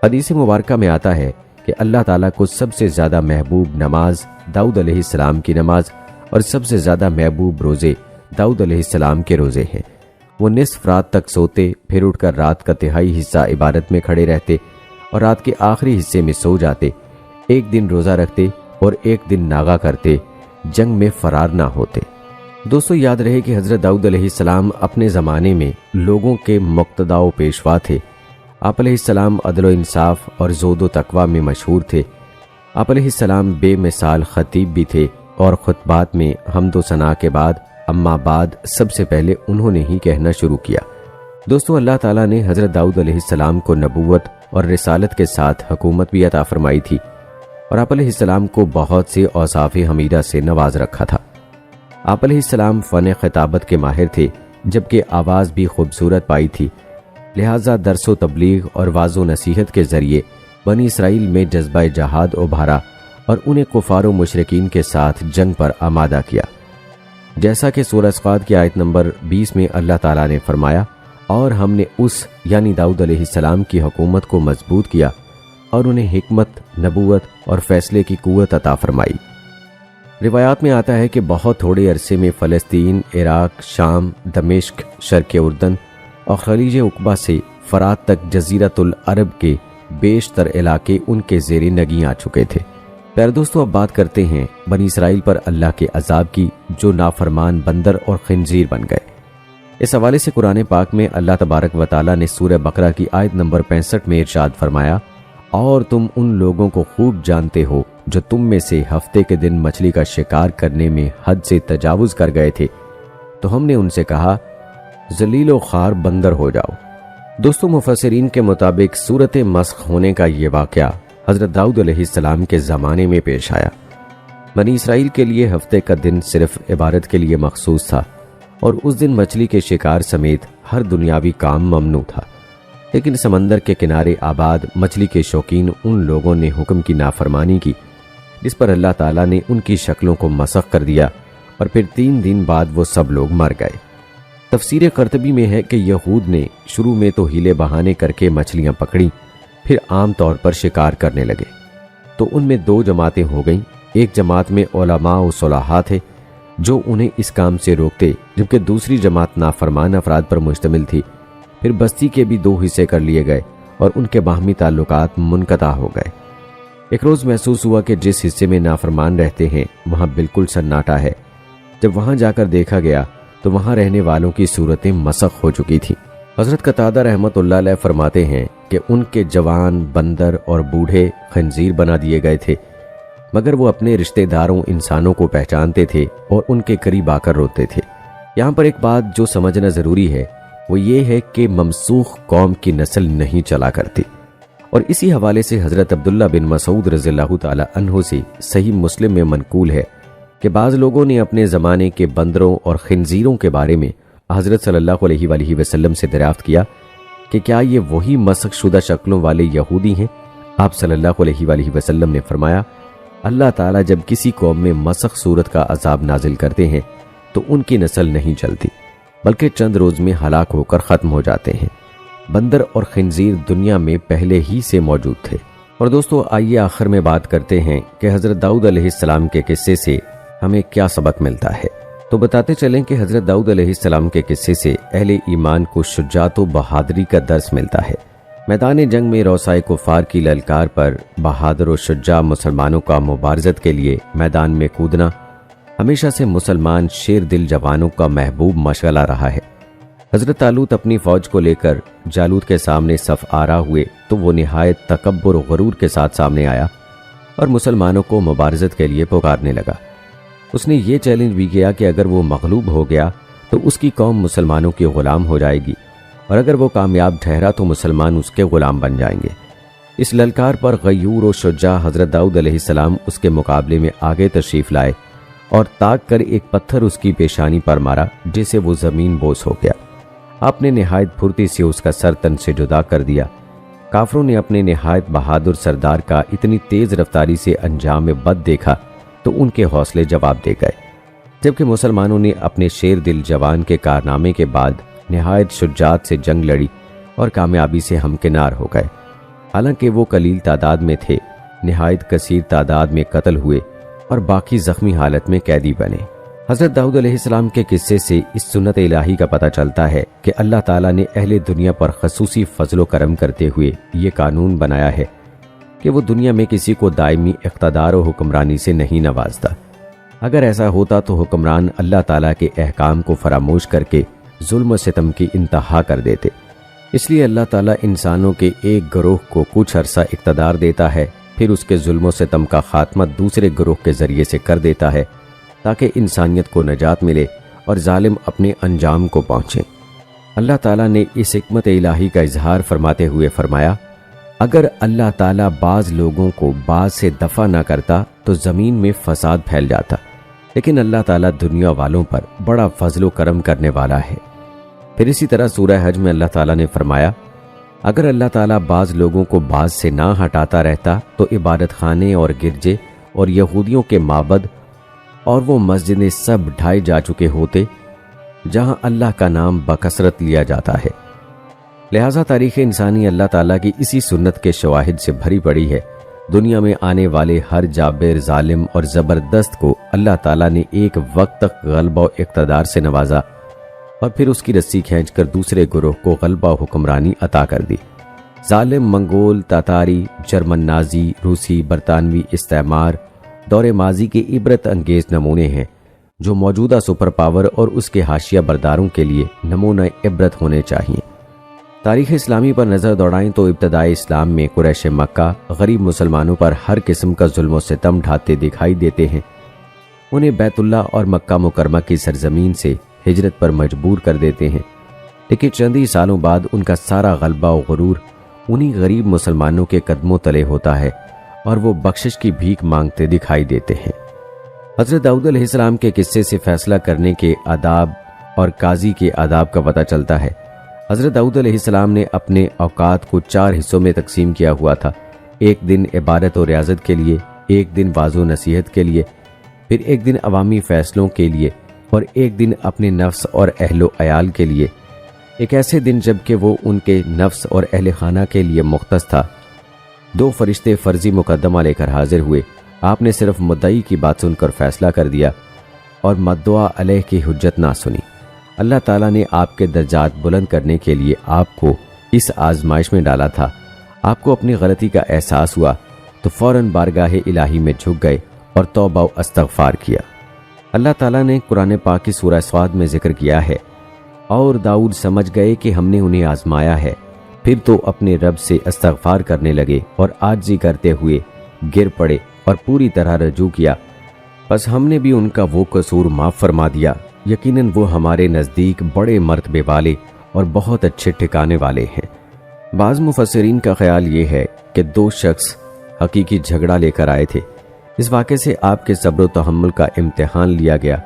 حدیث مبارکہ میں آتا ہے کہ اللہ تعالیٰ کو سب سے زیادہ محبوب نماز داؤد علیہ السلام کی نماز اور سب سے زیادہ محبوب روزے داؤد علیہ السلام کے روزے ہیں۔ وہ نصف رات تک سوتے، پھر اٹھ کر رات کا تہائی حصہ عبادت میں کھڑے رہتے اور رات کے آخری حصے میں سو جاتے، ایک دن روزہ رکھتے اور ایک دن ناغہ کرتے، جنگ میں فرار نہ ہوتے۔ دوستو، یاد رہے کہ حضرت داؤد علیہ السلام اپنے زمانے میں لوگوں کے مقتدا و پیشوا تھے۔ آپ علیہ السلام عدل و انصاف اور زہد و تقوی میں مشہور تھے۔ آپ علیہ السلام بے مثال خطیب بھی تھے اور خطبات میں حمد و ثنا کے بعد اما بعد سب سے پہلے انہوں نے ہی کہنا شروع کیا۔ دوستو، اللہ تعالیٰ نے حضرت داؤد علیہ السلام کو نبوت اور رسالت کے ساتھ حکومت بھی عطا فرمائی تھی اور آپ علیہ السلام کو بہت سے اوصاف حمیدہ سے نواز رکھا تھا۔ آپ علیہ السلام فن خطابت کے ماہر تھے، جبکہ آواز بھی خوبصورت پائی تھی، لہٰذا درس و تبلیغ اور واضح و نصیحت کے ذریعے بنی اسرائیل میں جذبہ جہاد ابھارا اور انہیں کفار و مشرکین کے ساتھ جنگ پر آمادہ کیا۔ جیسا کہ سورہ صاد کی آیت نمبر 20 میں اللہ تعالیٰ نے فرمایا، اور ہم نے اس یعنی داؤد علیہ السلام کی حکومت کو مضبوط کیا اور انہیں حکمت، نبوت اور فیصلے کی قوت عطا فرمائی۔ روایات میں آتا ہے کہ بہت تھوڑے عرصے میں فلسطین، عراق، شام، دمشق، شرق اردن اور خلیج عقبہ سے فرات تک جزیرۃ العرب کے بیشتر علاقے ان کے زیر نگیں آ چکے تھے۔ پیارے دوستو، اب بات کرتے ہیں بنی اسرائیل پر اللہ کے عذاب کی، جو نافرمان بندر اور خنزیر بن گئے۔ اس حوالے سے قرآن پاک میں اللہ تبارک و تعالیٰ نے سورہ بقرہ کی آیت نمبر 65 میں ارشاد فرمایا، اور تم ان لوگوں کو خوب جانتے ہو جو تم میں سے ہفتے کے دن مچھلی کا شکار کرنے میں حد سے تجاوز کر گئے تھے، تو ہم نے ان سے کہا ذلیل و خوار بندر ہو جاؤ۔ دوستو، مفسرین کے مطابق صورت مسخ ہونے کا یہ واقعہ حضرت داؤد علیہ السلام کے زمانے میں پیش آیا۔ بنی اسرائیل کے لیے ہفتے کا دن صرف عبادت کے لیے مخصوص تھا اور اس دن مچھلی کے شکار سمیت ہر دنیاوی کام ممنوع تھا، لیکن سمندر کے کنارے آباد مچھلی کے شوقین ان لوگوں نے حکم کی نافرمانی کی، جس پر اللہ تعالیٰ نے ان کی شکلوں کو مسخ کر دیا اور پھر 3 دن بعد وہ سب لوگ مر گئے۔ تفسیر قرطبی میں ہے کہ یہود نے شروع میں تو ہیلے بہانے کر کے مچھلیاں پکڑیں، پھر عام طور پر شکار کرنے لگے، تو ان میں 2 جماعتیں ہو گئیں۔ ایک جماعت میں علماء و صلحاء تھے جو انہیں اس کام سے روکتے، جبکہ دوسری جماعت نافرمان افراد پر مشتمل تھی۔ پھر بستی کے بھی 2 حصے کر لیے گئے اور ان کے باہمی تعلقات منقطع ہو گئے۔ ایک روز محسوس ہوا کہ جس حصے میں نافرمان رہتے ہیں وہاں بالکل سناٹا ہے۔ جب وہاں جا کر دیکھا گیا تو وہاں رہنے والوں کی صورتیں مسخ ہو چکی تھیں۔ حضرت قتادہ رحمۃ اللہ علیہ فرماتے ہیں کہ ان کے جوان، بندر اور بوڑھے خنزیر بنا دیے گئے تھے، مگر وہ اپنے رشتہ داروں انسانوں کو پہچانتے تھے اور ان کے قریب آ کر روتے تھے۔ یہاں پر ایک بات جو سمجھنا ضروری ہے وہ یہ ہے کہ ممسوخ قوم کی نسل نہیں چلا کرتی، اور اسی حوالے سے حضرت عبداللہ بن مسعود رضی اللہ تعالی عنہ سے صحیح مسلم میں منقول ہے کہ بعض لوگوں نے اپنے زمانے کے بندروں اور خنزیروں کے بارے میں حضرت صلی اللہ علیہ وآلہ وسلم سے دریافت کیا کہ کیا یہ وہی مسخ شدہ شکلوں والے یہودی ہیں؟ آپ صلی اللہ علیہ وآلہ وسلم نے فرمایا، اللہ تعالیٰ جب کسی قوم میں مسخ صورت کا عذاب نازل کرتے ہیں تو ان کی نسل نہیں چلتی، بلکہ چند روز میں ہلاک ہو کر ختم ہو جاتے ہیں۔ بندر اور خنزیر دنیا میں پہلے ہی سے موجود تھے۔ اور دوستو، آئیے آخر میں بات کرتے ہیں کہ حضرت داؤد علیہ السلام کے قصے سے ہمیں کیا سبق ملتا ہے۔ تو بتاتے چلیں کہ حضرت داؤد علیہ السلام کے قصے سے اہل ایمان کو شجاعت و بہادری کا درس ملتا ہے۔ میدان جنگ میں روسائے کفار کی للکار پر بہادر و شجاع مسلمانوں کا مبارزت کے لیے میدان میں کودنا ہمیشہ سے مسلمان شیر دل جوانوں کا محبوب مشغلہ رہا ہے۔ حضرت طالوت اپنی فوج کو لے کر جالوت کے سامنے صف آرا ہوئے تو وہ نہایت تکبر و غرور کے ساتھ سامنے آیا اور مسلمانوں کو مبارزت کے لیے پکارنے لگا۔ اس نے یہ چیلنج بھی کیا کہ اگر وہ مغلوب ہو گیا تو اس کی قوم مسلمانوں کی غلام ہو جائے گی، اور اگر وہ کامیاب ٹھہرا تو مسلمان اس کے غلام بن جائیں گے۔ اس للکار پر غیور و شجاع حضرت داؤد علیہ السلام اس کے مقابلے میں آگے تشریف لائے اور تاک کر ایک پتھر اس کی پیشانی پر مارا، جس سے وہ زمین بوس ہو گیا۔ آپ نے نہایت پھرتی سے اس کا سر تن سے جدا کر دیا۔ کافروں نے اپنے نہایت بہادر سردار کا اتنی تیز رفتاری سے انجام بد دیکھا تو ان کے حوصلے جواب دے گئے، جبکہ مسلمانوں نے اپنے شیر دل جوان کے کارنامے کے بعد نہایت شجاعت سے جنگ لڑی اور کامیابی سے ہمکنار ہو گئے۔ حالانکہ وہ قلیل تعداد میں تھے، نہایت کثیر تعداد میں قتل ہوئے اور باقی زخمی حالت میں قیدی بنے۔ حضرت داؤد علیہ السلام کے قصے سے اس سنت الہی کا پتہ چلتا ہے کہ اللہ تعالیٰ نے اہل دنیا پر خصوصی فضل و کرم کرتے ہوئے یہ قانون بنایا ہے کہ وہ دنیا میں کسی کو دائمی اقتدار و حکمرانی سے نہیں نوازتا۔ اگر ایسا ہوتا تو حکمران اللہ تعالیٰ کے احکام کو فراموش کر کے ظلم و ستم کی انتہا کر دیتے۔ اس لیے اللہ تعالیٰ انسانوں کے ایک گروہ کو کچھ عرصہ اقتدار دیتا ہے، پھر اس کے ظلم و ستم کا خاتمہ دوسرے گروہ کے ذریعے سے کر دیتا ہے تاکہ انسانیت کو نجات ملے اور ظالم اپنے انجام کو پہنچے۔ اللہ تعالیٰ نے اس حکمت الہی کا اظہار فرماتے ہوئے فرمایا، اگر اللہ تعالیٰ بعض لوگوں کو بعض سے دفع نہ کرتا تو زمین میں فساد پھیل جاتا، لیکن اللہ تعالیٰ دنیا والوں پر بڑا فضل و کرم کرنے والا ہے۔ پھر اسی طرح سورہ حج میں اللہ تعالیٰ نے فرمایا، اگر اللہ تعالیٰ بعض لوگوں کو بعض سے نہ ہٹاتا رہتا تو عبادت خانے اور گرجے اور یہودیوں کے معبد اور وہ مسجدیں سب ڈھائے جا چکے ہوتے جہاں اللہ کا نام بکثرت لیا جاتا ہے۔ لہٰذا تاریخ انسانی اللہ تعالیٰ کی اسی سنت کے شواہد سے بھری پڑی ہے۔ دنیا میں آنے والے ہر جابر، ظالم اور زبردست کو اللہ تعالیٰ نے ایک وقت تک غلبہ و اقتدار سے نوازا اور پھر اس کی رسی کھینچ کر دوسرے گروہ کو غلبہ و حکمرانی عطا کر دی۔ ظالم منگول، تاتاری، جرمن نازی، روسی، برطانوی استعمار دور ماضی کے عبرت انگیز نمونے ہیں جو موجودہ سپر پاور اور اس کے حاشیہ برداروں کے لیے نمونہ عبرت ہونے چاہیے۔ تاریخ اسلامی پر نظر دوڑائیں تو ابتدائی اسلام میں قریش مکہ غریب مسلمانوں پر ہر قسم کا ظلم و ستم ڈھاتے دکھائی دیتے ہیں، انہیں بیت اللہ اور مکہ مکرمہ کی سرزمین سے ہجرت پر مجبور کر دیتے ہیں، لیکن چند ہی سالوں بعد ان کا سارا غلبہ و غرور انہی غریب مسلمانوں کے قدموں تلے ہوتا ہے اور وہ بخشش کی بھیک مانگتے دکھائی دیتے ہیں۔ حضرت داؤد علیہ السلام کے قصے سے فیصلہ کرنے کے آداب اور قاضی کے آداب کا پتہ چلتا ہے۔ حضرت داؤد علیہ السلام نے اپنے اوقات کو 4 حصوں میں تقسیم کیا ہوا تھا، ایک دن عبادت و ریاضت کے لیے، ایک دن واعظ و نصیحت کے لیے، پھر ایک دن عوامی فیصلوں کے لیے اور ایک دن اپنے نفس اور اہل و عیال کے لیے۔ ایک ایسے دن جب کہ وہ ان کے نفس اور اہل خانہ کے لیے مختص تھا۔ 2 فرشتے فرضی مقدمہ لے کر حاضر ہوئے، آپ نے صرف مدعی کی بات سن کر فیصلہ کر دیا اور مدعا علیہ کی حجت نہ سنی۔ اللہ تعالیٰ نے آپ کے درجات بلند کرنے کے لیے آپ کو اس آزمائش میں ڈالا تھا۔ آپ کو اپنی غلطی کا احساس ہوا تو فوراً بارگاہ الہی میں جھک گئے اور توبہ و استغفار کیا۔ اللہ تعالیٰ نے قرآن پاک کی سورہ صاد میں ذکر کیا ہے، اور داؤد سمجھ گئے کہ ہم نے انہیں آزمایا ہے، پھر تو اپنے رب سے استغفار کرنے لگے اور عاجزی کرتے ہوئے گر پڑے اور پوری طرح رجوع کیا، پس ہم نے بھی ان کا وہ قصور معاف فرما دیا۔ یقیناً وہ ہمارے نزدیک بڑے مرتبے والے اور بہت اچھے ٹھکانے والے ہیں۔ بعض مفسرین کا خیال یہ ہے کہ دو شخص حقیقی جھگڑا لے کر آئے تھے۔ اس واقعے سے آپ کے صبر و تحمل کا امتحان لیا گیا،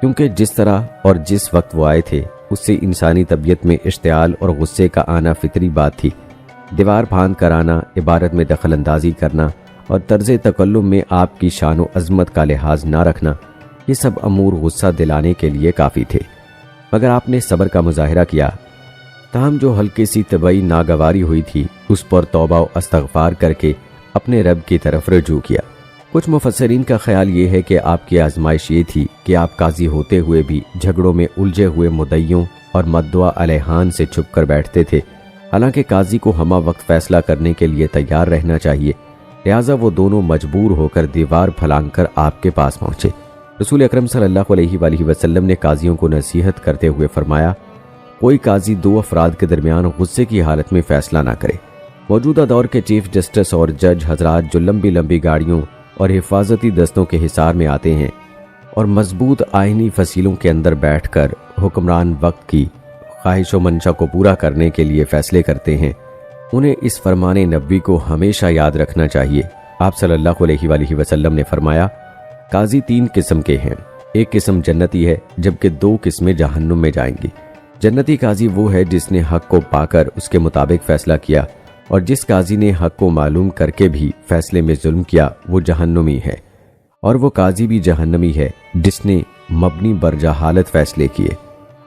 کیونکہ جس طرح اور جس وقت وہ آئے تھے اس سے انسانی طبیعت میں اشتعال اور غصے کا آنا فطری بات تھی۔ دیوار پھاند کر آنا، عبارت میں دخل اندازی کرنا اور طرز تکلم میں آپ کی شان و عظمت کا لحاظ نہ رکھنا، یہ سب امور غصہ دلانے کے لیے کافی تھے، مگر آپ نے صبر کا مظاہرہ کیا۔ تاہم جو ہلکی سی طبعی ناگواری ہوئی تھی اس پر توبہ و استغفار کر کے اپنے رب کی طرف رجوع کیا۔ کچھ مفسرین کا خیال یہ ہے کہ آپ کی آزمائش یہ تھی کہ آپ قاضی ہوتے ہوئے بھی جھگڑوں میں الجھے ہوئے مدعیوں اور مدعا علیہان سے چھپ کر بیٹھتے تھے، حالانکہ قاضی کو ہمہ وقت فیصلہ کرنے کے لیے تیار رہنا چاہیے، لہٰذا وہ دونوں مجبور ہو کر دیوار پھلانگ کر آپ کے پاس پہنچے۔ رسول اکرم صلی اللہ علیہ وآلہ وسلم نے قاضیوں کو نصیحت کرتے ہوئے فرمایا، کوئی قاضی دو افراد کے درمیان غصے کی حالت میں فیصلہ نہ کرے۔ موجودہ دور کے چیف جسٹس اور جج حضرات جو لمبی لمبی گاڑیوں اور حفاظتی دستوں کے حصار میں آتے ہیں اور مضبوط آئینی فصیلوں کے اندر بیٹھ کر حکمران وقت کی خواہش و منشا کو پورا کرنے کے لیے فیصلے کرتے ہیں، انہیں اس فرمان نبوی کو ہمیشہ یاد رکھنا چاہیے۔ آپ صلی اللہ علیہ وآلہ وسلم نے فرمایا، قاضی تین قسم کے ہیں، ایک قسم جنتی ہے جبکہ دو قسمیں جہنم میں جائیں گی۔ جنتی قاضی وہ ہے جس نے حق کو پا کر اس کے مطابق فیصلہ کیا، اور جس قاضی نے حق کو معلوم کر کے بھی فیصلے میں ظلم کیا وہ جہنمی ہے، اور وہ قاضی بھی جہنمی ہے جس نے مبنی بر جہالت فیصلے کیے۔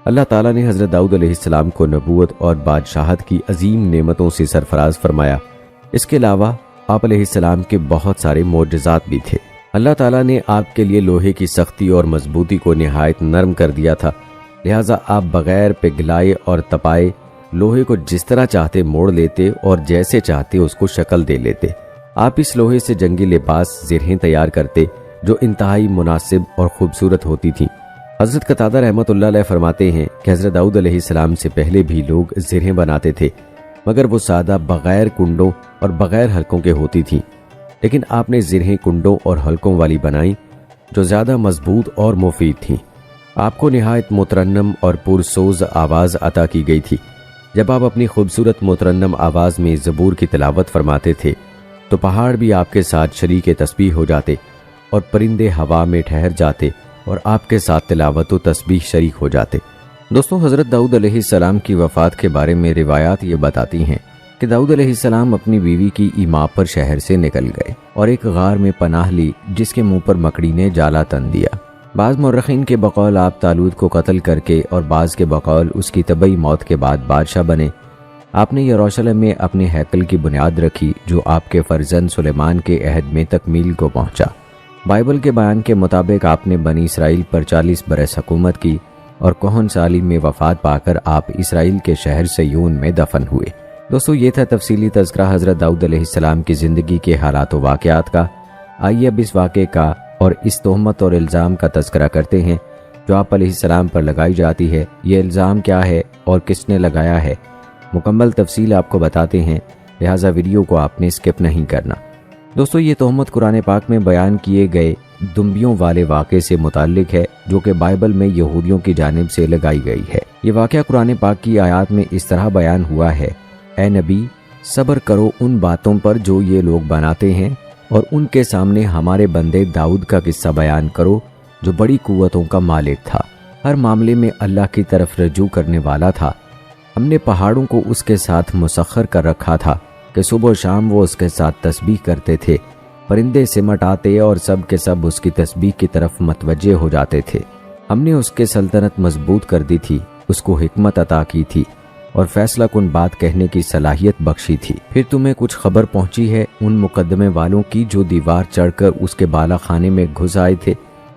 اللہ تعالیٰ نے حضرت داؤد علیہ السلام کو نبوت اور بادشاہت کی عظیم نعمتوں سے سرفراز فرمایا۔ اس کے علاوہ آپ علیہ السلام کے بہت سارے معجزات بھی تھے۔ اللہ تعالیٰ نے آپ کے لیے لوہے کی سختی اور مضبوطی کو نہایت نرم کر دیا تھا، لہٰذا آپ بغیر پگھلائے اور تپائے لوہے کو جس طرح چاہتے موڑ لیتے اور جیسے چاہتے اس کو شکل دے لیتے۔ آپ اس لوہے سے جنگی لباس زرہیں تیار کرتے جو انتہائی مناسب اور خوبصورت ہوتی تھیں۔ حضرت قتادہ رحمۃ اللہ علیہ فرماتے ہیں کہ حضرت داؤد علیہ السلام سے پہلے بھی لوگ زرہیں بناتے تھے، مگر وہ سادہ بغیر کنڈوں اور بغیر حلقوں کے ہوتی تھیں، لیکن آپ نے زرہیں کنڈوں اور حلقوں والی بنائیں جو زیادہ مضبوط اور مفید تھیں۔ آپ کو نہایت مترنم اور پرسوز آواز عطا کی گئی تھی۔ جب آپ اپنی خوبصورت مترنم آواز میں زبور کی تلاوت فرماتے تھے تو پہاڑ بھی آپ کے ساتھ شریک تسبیح ہو جاتے اور پرندے ہوا میں ٹھہر جاتے اور آپ کے ساتھ تلاوت و تسبیح شریک ہو جاتے۔ دوستوں، حضرت داؤد علیہ السلام کی وفات کے بارے میں روایات یہ بتاتی ہیں کہ داؤد علیہ السلام اپنی بیوی کی ایما پر شہر سے نکل گئے اور ایک غار میں پناہ لی جس کے منہ پر مکڑی نے جالا تن دیا۔ بعض مورخین کے بقول آپ طالوت کو قتل کر کے اور بعض کے بقول اس کی طبعی موت کے بعد بادشاہ بنے۔ آپ نے یروشلم میں اپنے ہیکل کی بنیاد رکھی جو آپ کے فرزند سلیمان کے عہد میں تکمیل کو پہنچا۔ بائبل کے بیان کے مطابق آپ نے بنی اسرائیل پر 40 برس حکومت کی اور کہن سالی میں وفات پا کر آپ اسرائیل کے شہر سیون میں دفن ہوئے۔ دوستو، یہ تھا تفصیلی تذکرہ حضرت داؤد علیہ السلام کی زندگی کے حالات و واقعات کا۔ آئیے اب اس واقعے کا اور اس تہمت اور الزام کا تذکرہ کرتے ہیں جو آپ علیہ السلام پر لگائی جاتی ہے۔ یہ الزام کیا ہے اور کس نے لگایا ہے، مکمل تفصیل آپ کو بتاتے ہیں، لہٰذا ویڈیو کو آپ نے اسکپ نہیں کرنا۔ دوستو، یہ تہمت قرآن پاک میں بیان کیے گئے دمبیوں والے واقعے سے متعلق ہے جو کہ بائبل میں یہودیوں کی جانب سے لگائی گئی ہے۔ یہ واقعہ قرآن پاک کی آیات میں اس طرح بیان ہوا ہے، اے نبی، صبر کرو ان باتوں پر جو یہ لوگ بناتے ہیں اور ان کے سامنے ہمارے بندے داؤد کا قصہ بیان کرو جو بڑی قوتوں کا مالک تھا، ہر معاملے میں اللہ کی طرف رجوع کرنے والا تھا۔ ہم نے پہاڑوں کو اس کے ساتھ مسخر کر رکھا تھا کہ صبح و شام وہ اس کے ساتھ تسبیح کرتے تھے، پرندے سمٹ آتے اور سب کے سب اس کی تسبیح کی طرف متوجہ ہو جاتے تھے۔ ہم نے اس کے سلطنت مضبوط کر دی تھی، اس کو حکمت عطا کی تھی اور فیصلہ کن بات کہنے کی صلاحیت بخشی تھی۔ پھر تمہیں کچھ خبر پہنچی ہے ان مقدمے والوں کی جو دیوار چڑھ کر اس کے بالا خانے میں گھس آئے تھے،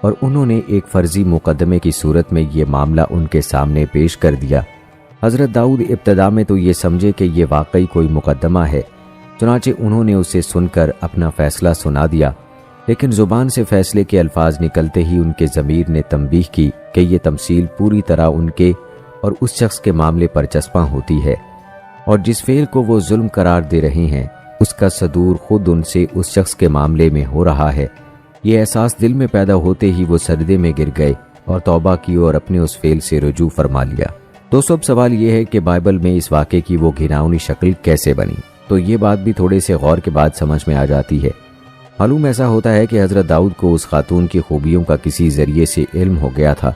اور انہوں نے ایک فرضی مقدمے کی صورت میں یہ معاملہ ان کے سامنے پیش کر دیا۔ حضرت داؤد ابتدا میں تو یہ سمجھے کہ یہ واقعی کوئی مقدمہ ہے، چنانچہ انہوں نے اسے سن کر اپنا فیصلہ سنا دیا، لیکن زبان سے فیصلے کے الفاظ نکلتے ہی ان کے ضمیر نے تنبیہ کی کہ یہ تمثیل پوری طرح ان کے اور اس شخص کے معاملے پر چسپاں ہوتی ہے، اور جس فعل کو وہ ظلم قرار دے رہے ہیں اس کا صدور خود ان سے اس شخص کے معاملے میں ہو رہا ہے۔ یہ احساس دل میں پیدا ہوتے ہی وہ سجدے میں گر گئے اور توبہ کی اور اپنے اس فعل سے رجوع فرما لیا۔ دوستو، اب سوال یہ ہے کہ بائبل میں اس واقعے کی وہ گھناؤنی شکل کیسے بنی؟ تو یہ بات بھی تھوڑے سے غور کے بعد سمجھ میں آ جاتی ہے۔ معلوم ایسا ہوتا ہے کہ حضرت داؤد کو اس خاتون کی خوبیوں کا کسی ذریعے سے علم ہو گیا تھا،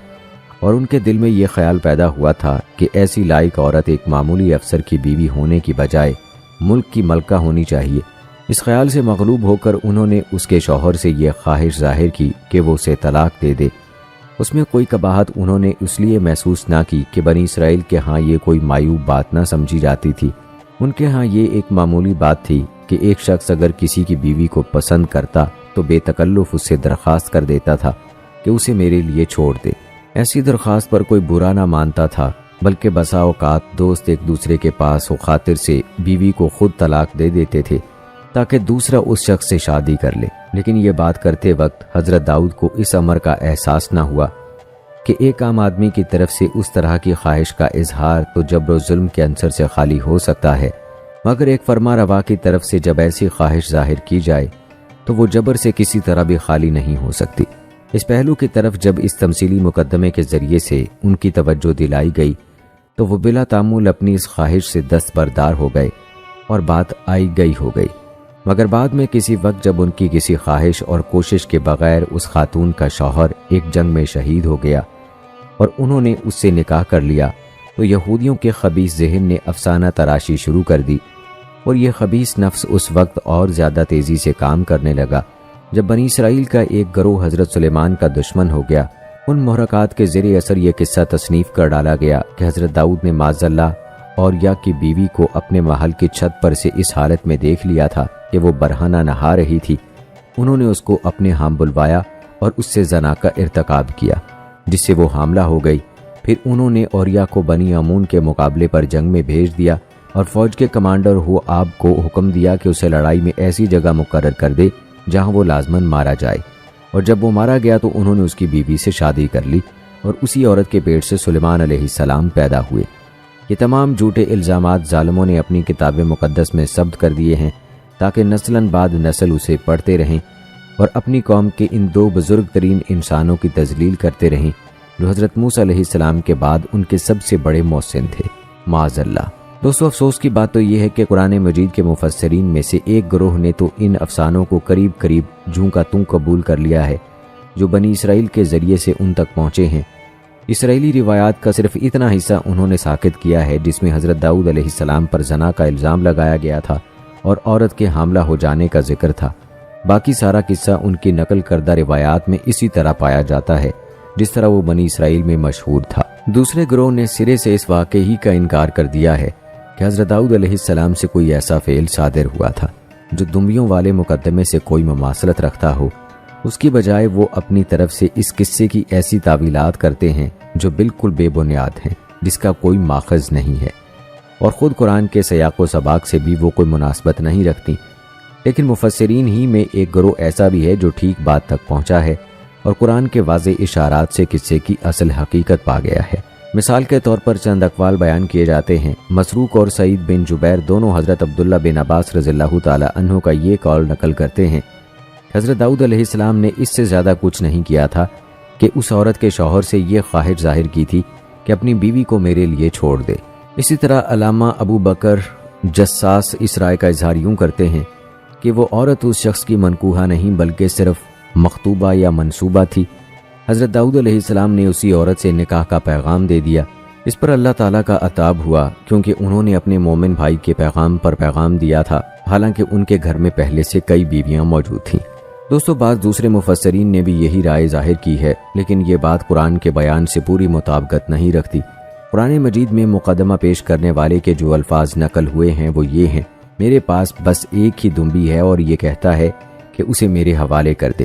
اور ان کے دل میں یہ خیال پیدا ہوا تھا کہ ایسی لائق عورت ایک معمولی افسر کی بیوی ہونے کی بجائے ملک کی ملکہ ہونی چاہیے۔ اس خیال سے مغلوب ہو کر انہوں نے اس کے شوہر سے یہ خواہش ظاہر کی کہ وہ اسے طلاق دے دے۔ اس میں کوئی قباحت انہوں نے اس لیے محسوس نہ کی کہ بنی اسرائیل کے ہاں یہ کوئی معیوب بات نہ سمجھی جاتی تھی۔ ان کے ہاں یہ ایک معمولی بات تھی کہ ایک شخص اگر کسی کی بیوی کو پسند کرتا تو بے تکلف اس سے درخواست کر دیتا تھا کہ اسے میرے لیے چھوڑ دے۔ ایسی درخواست پر کوئی برا نہ مانتا تھا، بلکہ بسا اوقات دوست ایک دوسرے کے پاس و خاطر سے بیوی کو خود طلاق دے دیتے تھے تاکہ دوسرا اس شخص سے شادی کر لے۔ لیکن یہ بات کرتے وقت حضرت داؤد کو اس امر کا احساس نہ ہوا کہ ایک عام آدمی کی طرف سے اس طرح کی خواہش کا اظہار تو جبر و ظلم کے عنصر سے خالی ہو سکتا ہے، مگر ایک فرما روا کی طرف سے جب ایسی خواہش ظاہر کی جائے تو وہ جبر سے کسی طرح بھی خالی نہیں ہو سکتی۔ اس پہلو کی طرف جب اس تمثیلی مقدمے کے ذریعے سے ان کی توجہ دلائی گئی تو وہ بلا تعمل اپنی اس خواہش سے دستبردار ہو گئے اور بات آئی گئی ہو گئی۔ مگر بعد میں کسی وقت جب ان کی کسی خواہش اور کوشش کے بغیر اس خاتون کا شوہر ایک جنگ میں شہید ہو گیا اور انہوں نے اس سے نکاح کر لیا تو یہودیوں کے خبیث ذہن نے افسانہ تراشی شروع کر دی، اور یہ خبیث نفس اس وقت اور زیادہ تیزی سے کام کرنے لگا جب بنی اسرائیل کا ایک گروہ حضرت سلیمان کا دشمن ہو گیا۔ ان محرکات کے زیر اثر یہ قصہ تصنیف کر ڈالا گیا کہ حضرت داؤد نے معاذ اللہ اوریا کی بیوی کو اپنے محل کی چھت پر سے اس حالت میں دیکھ لیا تھا کہ وہ برہنہ نہا رہی تھی۔ انہوں نے اس کو اپنے ہاں بلوایا اور اس سے زنا کا ارتکاب کیا، جس سے وہ حاملہ ہو گئی۔ پھر انہوں نے اوریا کو بنی امون کے مقابلے پر جنگ میں بھیج دیا اور فوج کے کمانڈر ہوآب کو حکم دیا کہ اسے لڑائی میں ایسی جگہ مقرر کر دے جہاں وہ لازماً مارا جائے، اور جب وہ مارا گیا تو انہوں نے اس کی بیوی سے شادی کر لی اور اسی عورت کے پیٹ سے سلیمان علیہ السلام پیدا ہوئے۔ یہ تمام جھوٹے الزامات ظالموں نے اپنی کتاب مقدس میں ثبت کر دیے ہیں تاکہ نسلاً بعد نسل اسے پڑھتے رہیں اور اپنی قوم کے ان دو بزرگ ترین انسانوں کی تذلیل کرتے رہیں جو حضرت موسیٰ علیہ السلام کے بعد ان کے سب سے بڑے محسن تھے، معاذ اللہ۔ دوستو، افسوس کی بات تو یہ ہے کہ قرآن مجید کے مفسرین میں سے ایک گروہ نے تو ان افسانوں کو قریب قریب جوں کا توں قبول کر لیا ہے جو بنی اسرائیل کے ذریعے سے ان تک پہنچے ہیں۔ اسرائیلی روایات کا صرف اتنا حصہ انہوں نے ساقط کیا ہے جس میں حضرت داؤد علیہ السلام پر زنا کا الزام لگایا گیا تھا اور عورت کے حاملہ ہو جانے کا ذکر تھا۔ باقی سارا قصہ ان کی نقل کردہ روایات میں اسی طرح پایا جاتا ہے جس طرح وہ بنی اسرائیل میں مشہور تھا۔ دوسرے گروہ نے سرے سے اس واقعے ہی کا انکار کر دیا ہے کہ حضرت داؤد علیہ السلام سے کوئی ایسا فعل صادر ہوا تھا جو دنبیوں والے مقدمے سے کوئی مماثلت رکھتا ہو۔ اس کی بجائے وہ اپنی طرف سے اس قصے کی ایسی تعویلات کرتے ہیں جو بالکل بے بنیاد ہیں، جس کا کوئی ماخذ نہیں ہے، اور خود قرآن کے سیاق و سباق سے بھی وہ کوئی مناسبت نہیں رکھتی۔ لیکن مفسرین ہی میں ایک گروہ ایسا بھی ہے جو ٹھیک بات تک پہنچا ہے اور قرآن کے واضح اشارات سے قصے کی اصل حقیقت پا گیا ہے۔ مثال کے طور پر چند اقوال بیان کیے جاتے ہیں۔ مسروق اور سعید بن جبیر دونوں حضرت عبداللہ بن عباس رضی اللہ تعالی عنہ کا یہ قول نقل کرتے ہیں، حضرت داؤد علیہ السلام نے اس سے زیادہ کچھ نہیں کیا تھا کہ اس عورت کے شوہر سے یہ خواہش ظاہر کی تھی کہ اپنی بیوی کو میرے لیے چھوڑ دے۔ اسی طرح علامہ ابو بکر جساس اس رائے کا اظہار یوں کرتے ہیں کہ وہ عورت اس شخص کی منکوحہ نہیں بلکہ صرف مخطوبہ یا منصوبہ تھی۔ حضرت داؤد علیہ السلام نے اسی عورت سے نکاح کا پیغام دے دیا۔ اس پر اللہ تعالیٰ کا عتاب ہوا کیونکہ انہوں نے اپنے مومن بھائی کے پیغام پر پیغام دیا تھا، حالانکہ ان کے گھر میں پہلے سے کئی بیویاں موجود تھیں۔ دوستو، بعض دوسرے مفسرین نے بھی یہی رائے ظاہر کی ہے، لیکن یہ بات قرآن کے بیان سے پوری مطابقت نہیں رکھتی۔ قرآن مجید میں مقدمہ پیش کرنے والے کے جو الفاظ نقل ہوئے ہیں وہ یہ ہیں: میرے پاس بس ایک ہی دنبی ہے اور یہ کہتا ہے کہ اسے میرے حوالے کر دے۔